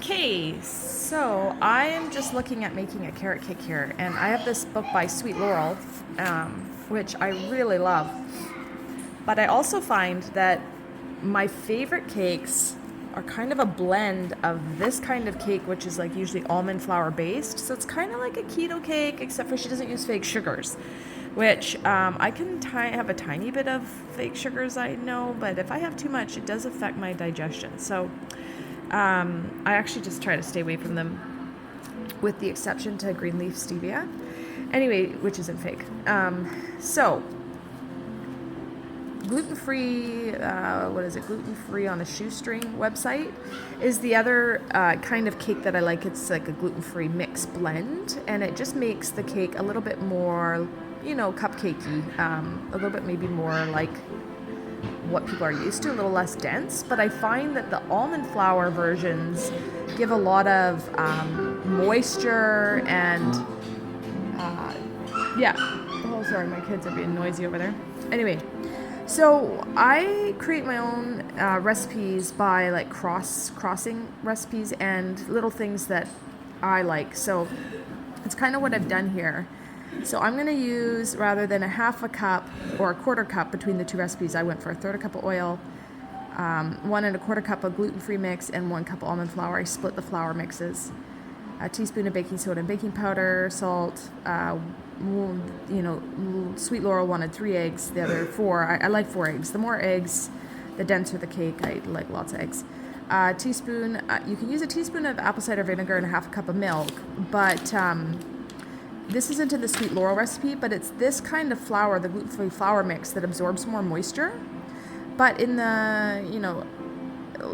Okay, so I am just looking at making a carrot cake here, and I have this book by Sweet Laurel, which I really love. But I also find that my favorite cakes are kind of a blend of this kind of cake, which is like usually almond flour based. So it's kind of like a keto cake, except for she doesn't use fake sugars, which I can have a tiny bit of fake sugars, I know, but if I have too much, it does affect my digestion. So I actually just try to stay away from them, with the exception to green leaf stevia. Anyway, which isn't fake. So gluten-free, gluten-free on a shoestring website is the other kind of cake that I like. It's like a gluten-free mix blend, and it just makes the cake a little bit more, cupcakey, a little bit maybe more like what people are used to, a little less dense. But I find that the almond flour versions give a lot of moisture and oh sorry, my kids are being noisy over there. Anyway, so I create my own recipes by like crossing recipes and little things that I like. So it's kind of what I've done here. So I'm going to use, rather than a half a cup or a quarter cup between the two recipes, I went for a third a cup of oil, 1¼ cup of gluten-free mix, and 1 cup of almond flour. I split the flour mixes. A teaspoon of baking soda and baking powder, salt, Sweet Laurel wanted 3 eggs, the other 4. I like 4 eggs. The more eggs, the denser the cake. I like lots of eggs. Teaspoon, you can use a teaspoon of apple cider vinegar and a half a cup of milk, but this isn't in the Sweet Laurel recipe, but it's this kind of flour, the gluten-free flour mix, that absorbs more moisture. But in the,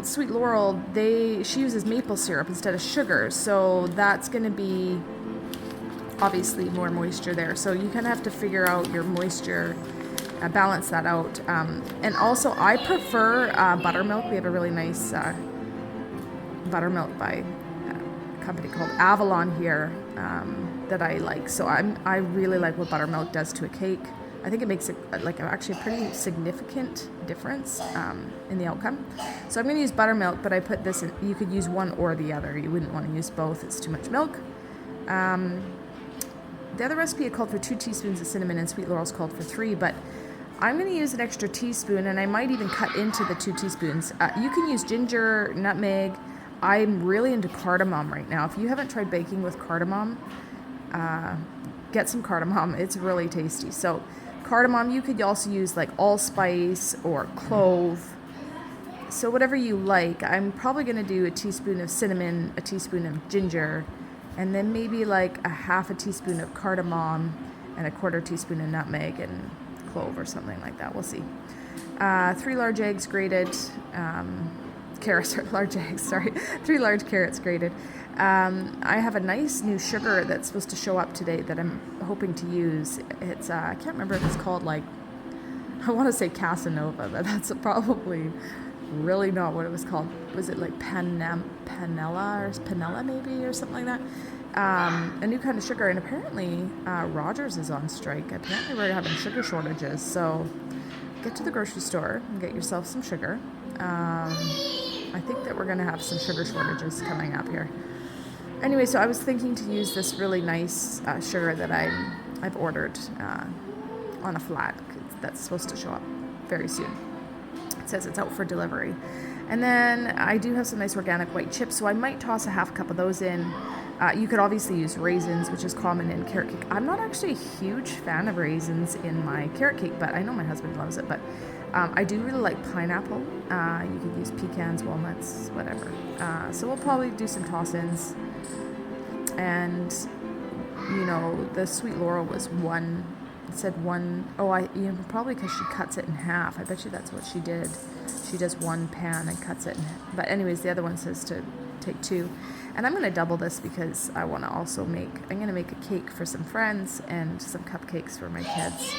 Sweet Laurel, she uses maple syrup instead of sugar, so that's going to be obviously more moisture there. So you kind of have to figure out your moisture, balance that out. And also, I prefer buttermilk. We have a really nice buttermilk by a company called Avalon here that I like. So I really like what buttermilk does to a cake. I think it makes it actually a pretty significant difference in the outcome. So I'm going to use buttermilk, but I put this in. You could use one or the other. You wouldn't want to use both. It's too much milk. The other recipe it called for 2 teaspoons of cinnamon, and Sweet Laurel's called for 3, but I'm going to use an extra teaspoon, and I might even cut into the 2 teaspoons. You can use ginger, nutmeg. I'm really into cardamom right now. If you haven't tried baking with cardamom, get some cardamom. It's really tasty. So cardamom, you could also use like allspice or clove. So whatever you like. I'm probably going to do a teaspoon of cinnamon, a teaspoon of ginger, and then maybe like a half a teaspoon of cardamom and a 1/4 teaspoon of nutmeg and clove or something like that. We'll see. 3 large eggs grated. Large eggs, sorry. 3 large carrots grated. I have a nice new sugar that's supposed to show up today that I'm hoping to use. It's, I can't remember if it's called I want to say Casanova, but that's probably really not what it was called. Was it like Panella maybe, or something like that? A new kind of sugar, and apparently Rogers is on strike. Apparently we're having sugar shortages, so get to the grocery store and get yourself some sugar. I think that we're going to have some sugar shortages coming up here. Anyway, so I was thinking to use this really nice sugar that I've ordered on a flat that's supposed to show up very soon. It says it's out for delivery. And then I do have some nice organic white chips, so I might toss a half cup of those in. You could obviously use raisins, which is common in carrot cake. I'm not actually a huge fan of raisins in my carrot cake, but I know my husband loves it. But I do really like pineapple. You could use pecans, walnuts, whatever. So we'll probably do some toss-ins. And, the Sweet Laurel was one. It said one. Oh, probably because she cuts it in half. I bet you that's what she did. She does 1 pan and cuts it in half. But anyways, the other one says to take 2. And I'm going to double this because I want to also I'm going to make a cake for some friends and some cupcakes for my kids.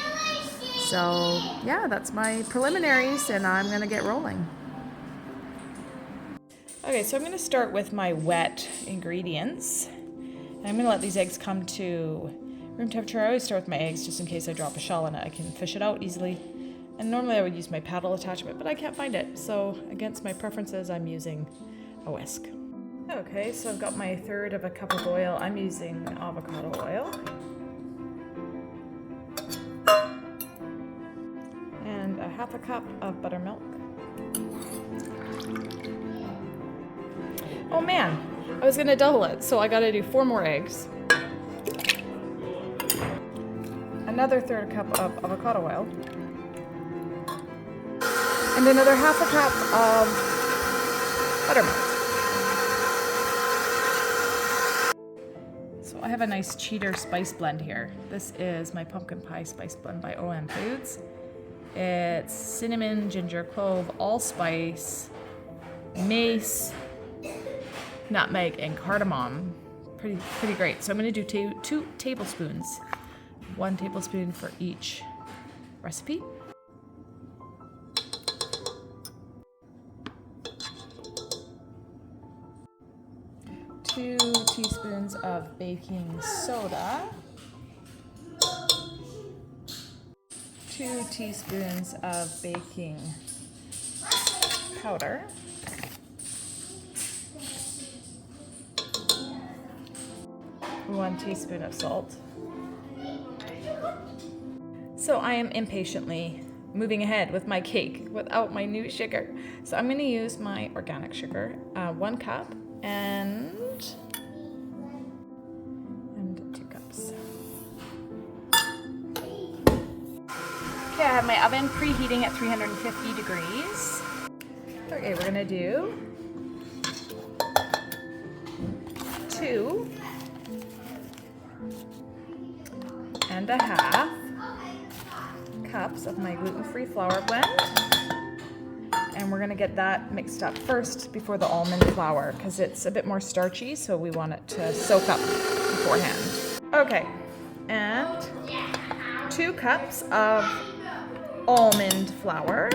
So, yeah, that's my preliminaries, and I'm going to get rolling. Okay, so I'm going to start with my wet ingredients. I'm going to let these eggs come to room temperature. I always start with my eggs just in case I drop a shell in it. I can fish it out easily. And normally I would use my paddle attachment, but I can't find it. So against my preferences, I'm using a whisk. Okay, so I've got my third of a cup of oil. I'm using avocado oil. And a half a cup of buttermilk. Oh man, I was gonna double it, so I gotta do 4 more eggs. Another third cup of avocado oil. And another half a cup of buttermilk. So I have a nice cheater spice blend here. This is my pumpkin pie spice blend by OM Foods. It's cinnamon, ginger, clove, allspice, mace, nutmeg, and cardamom. Pretty great. So I'm going to do 2 tablespoons. 1 tablespoon for each recipe. Two teaspoons of baking soda. 2 teaspoons of baking powder. 1 teaspoon of salt. So I am impatiently moving ahead with my cake without my new sugar. So I'm going to use my organic sugar, 1 cup and 2 cups. Okay, I have my oven preheating at 350 degrees. Okay, we're going to do 2 and a half cups of my gluten-free flour blend. And we're gonna get that mixed up first before the almond flour because it's a bit more starchy, so we want it to soak up beforehand. Okay, and 2 cups of almond flour.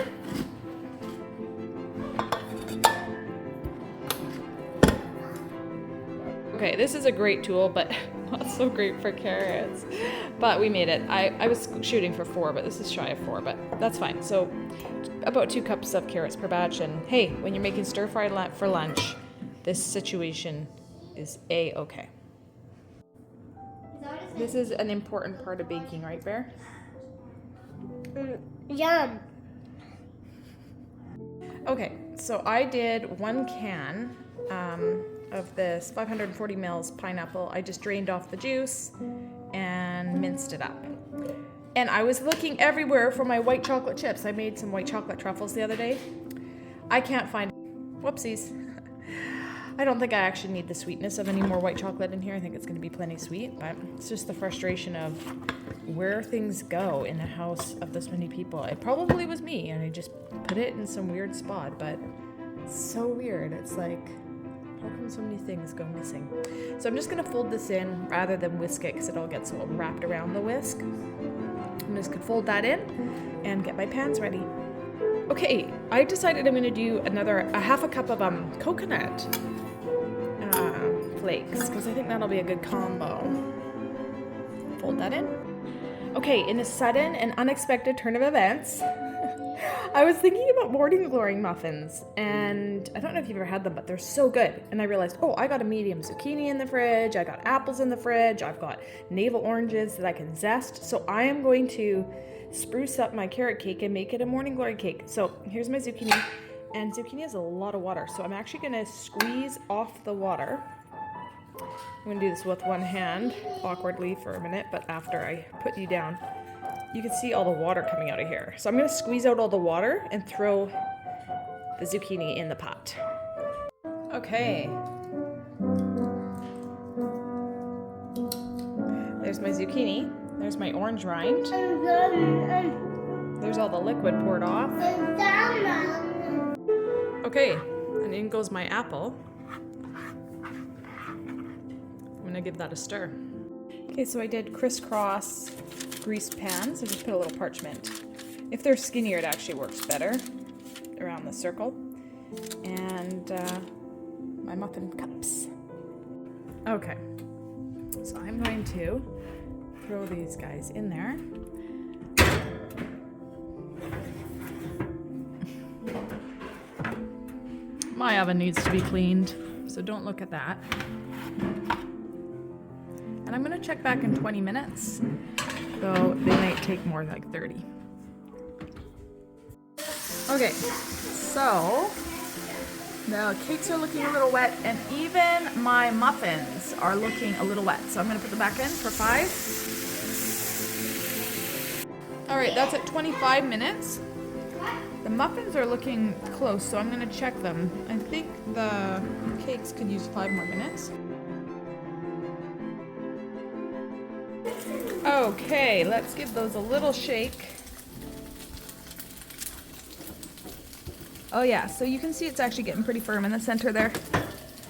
Okay, this is a great tool, but not so great for carrots. But we made it. I was shooting for 4, but this is shy of 4, but that's fine. So about 2 cups of carrots per batch. And hey, when you're making stir fry for lunch, this situation is A-okay. This is an important part of baking, right, Bear? Yum. Okay, so I did 1 can of this 540 mils pineapple. I just drained off the juice and minced it up. And I was looking everywhere for my white chocolate chips. I made some white chocolate truffles the other day. I can't find, whoopsies. I don't think I actually need the sweetness of any more white chocolate in here. I think it's gonna be plenty sweet, but it's just the frustration of where things go in a house of this many people. It probably was me and I just put it in some weird spot, but it's so weird. It's like, how come so many things go missing? So I'm just gonna fold this in rather than whisk it because it all gets all wrapped around the whisk. I'm just gonna fold that in and get my pans ready. Okay, I decided I'm gonna do a half a cup of coconut flakes because I think that'll be a good combo. Fold that in. Okay, in a sudden and unexpected turn of events, I was thinking about morning glory muffins, and I don't know if you've ever had them, but they're so good. And I realized, oh, I got a medium zucchini in the fridge, I got apples in the fridge, I've got navel oranges that I can zest. So I am going to spruce up my carrot cake and make it a morning glory cake. So here's my zucchini, and zucchini has a lot of water, so I'm actually gonna squeeze off the water. I'm gonna do this with 1 hand, awkwardly for a minute, but after I put you down, you can see all the water coming out of here. So I'm gonna squeeze out all the water and throw the zucchini in the pot. Okay. There's my zucchini. There's my orange rind. There's all the liquid poured off. Okay, and in goes my apple. I'm gonna give that a stir. Okay, so I did crisscross greased pans. I just put a little parchment. If they're skinnier, it actually works better around the circle. And my muffin cups. Okay, so I'm going to throw these guys in there. My oven needs to be cleaned. so don't look at that. And I'm gonna check back in 20 minutes, though they might take more, like 30. Okay, so the cakes are looking a little wet, and even my muffins are looking a little wet. So I'm gonna put them back in for 5. All right, that's at 25 minutes. The muffins are looking close, so I'm gonna check them. I think the cakes could use 5 more minutes. Okay, let's give those a little shake. Oh yeah, so you can see it's actually getting pretty firm in the center there.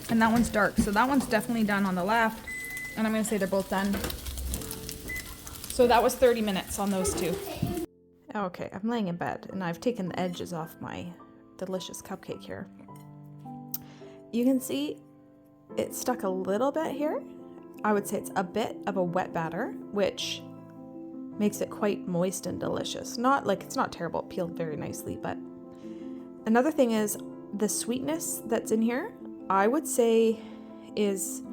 And that one's dark, so that one's definitely done on the left. And I'm gonna say they're both done. So that was 30 minutes on those two. Okay, I'm laying in bed and I've taken the edges off my delicious cupcake here. You can see it stuck a little bit here. I would say it's a bit of a wet batter, which makes it quite moist and delicious. Not like, it's not terrible, it peeled very nicely, but another thing is the sweetness that's in here, I would say is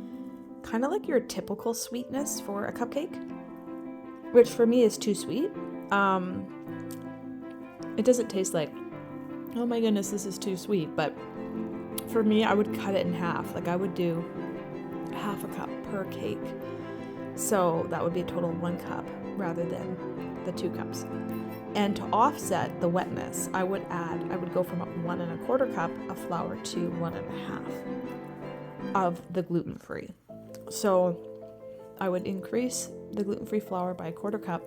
kind of like your typical sweetness for a cupcake, which for me is too sweet. It doesn't taste like, oh my goodness, this is too sweet, but for me, I would cut it in half. Like I would do half a cup per cake. So that would be a total of 1 cup rather than the 2 cups. And to offset the wetness, I would go from 1 1/4 cup of flour to 1 1/2 of the gluten-free. So I would increase the gluten-free flour by 1/4 cup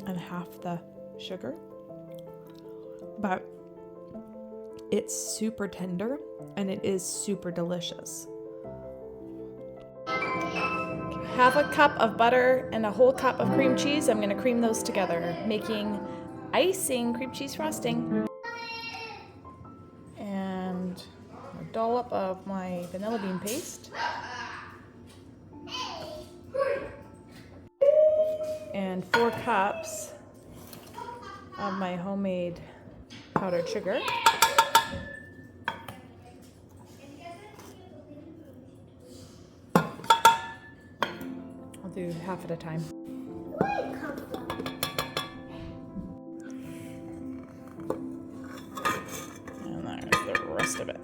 and half the sugar. But it's super tender and it is super delicious. Half a cup of butter and a whole cup of cream cheese. I'm going to cream those together, making icing cream cheese frosting. And a dollop of my vanilla bean paste. And 4 cups of my homemade powdered sugar. I'll do half at a time. And there's the rest of it.